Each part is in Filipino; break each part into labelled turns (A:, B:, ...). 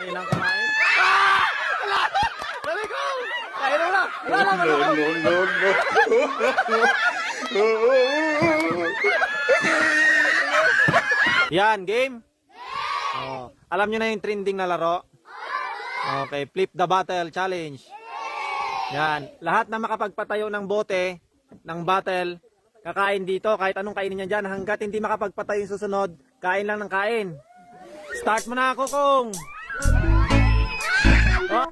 A: Ayun ang kamain. Ah! Dali ko! Kaya na wala! Wala na! Yan, game? Oh, alam nyo na yung trending na laro? Okay, flip the bottle challenge. Yan, lahat na makapagpatayo ng bote, ng bottle, kakain dito, kahit anong kainin niya dyan, hanggat hindi makapagpatayo yung susunod, kain lang ng kain. Start mo na ako, Kung! Oh.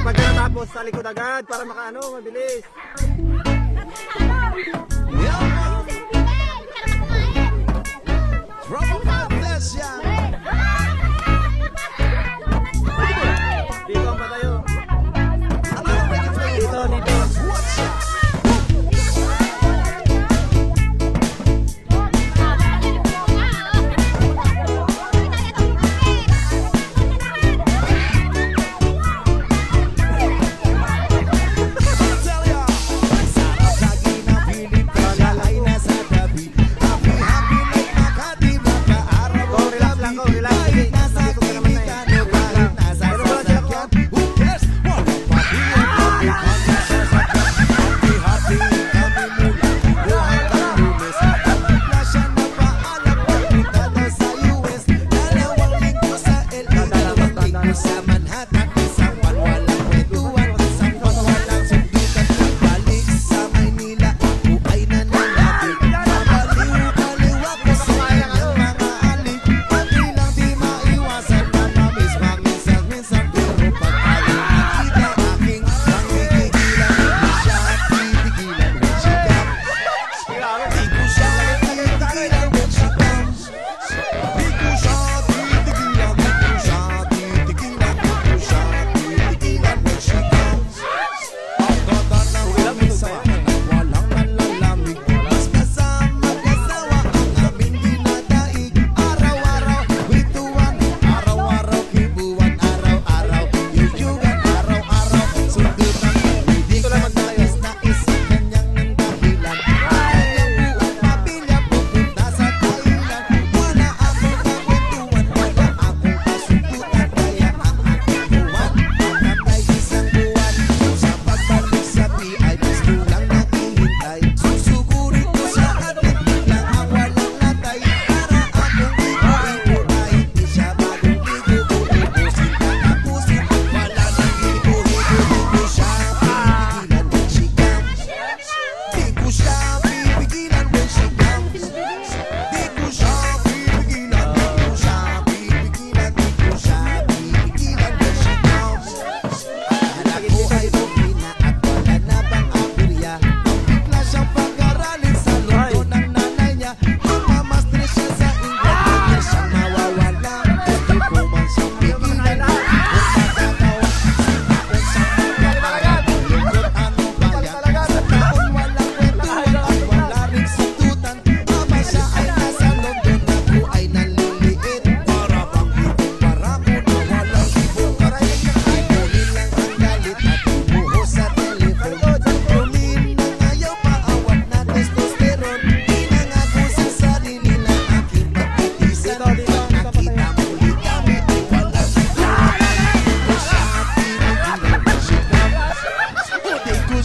A: Pagkatapos sa likod agad para makaano, mabilis. Dito ang patayo. Dito, dito.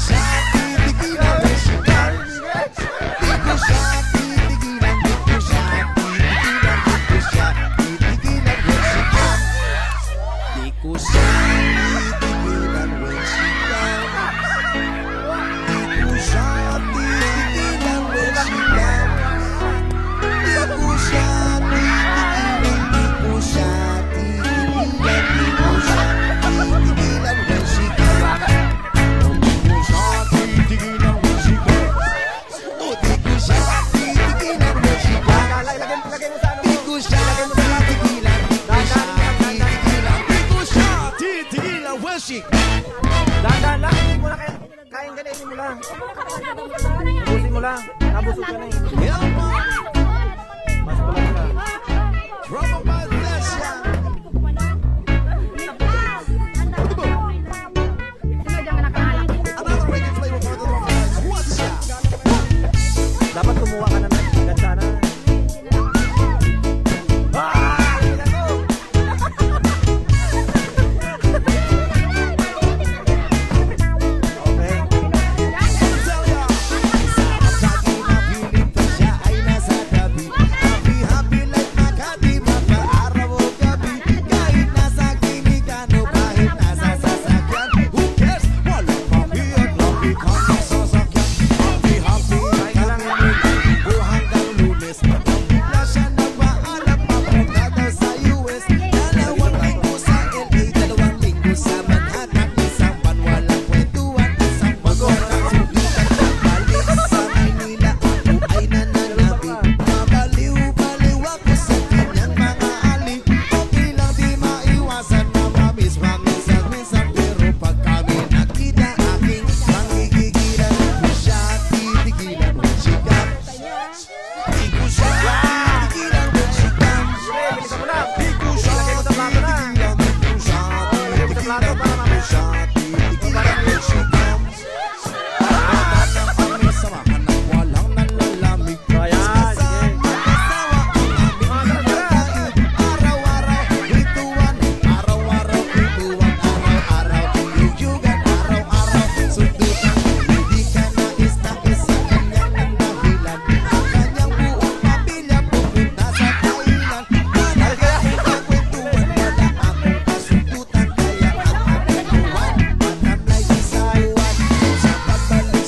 B: siya titigilan, Jessica. Di ko siya titigilan, di ko siya titigilan, di ko siya titigilan, Jessica. Di ko siya titigilan, Jessica. Di ko siya titigilan, Jessica. Di ko siya titigilan, di ko siya titigilan, di ko siya titigilan, Jessica. Di ko siya titigilan, Jessica. Di ko siya titigilan, Jessica.
A: Lagay mo sa ano
B: Di ko siya titigilan, di ko siya titigilan, di ko siya titigilan, Jessica.
A: Dahan-dahan lang, hindi mo na kain ganinin mo lang. Tapusin mo lang, nabusog ka na eh.
B: Help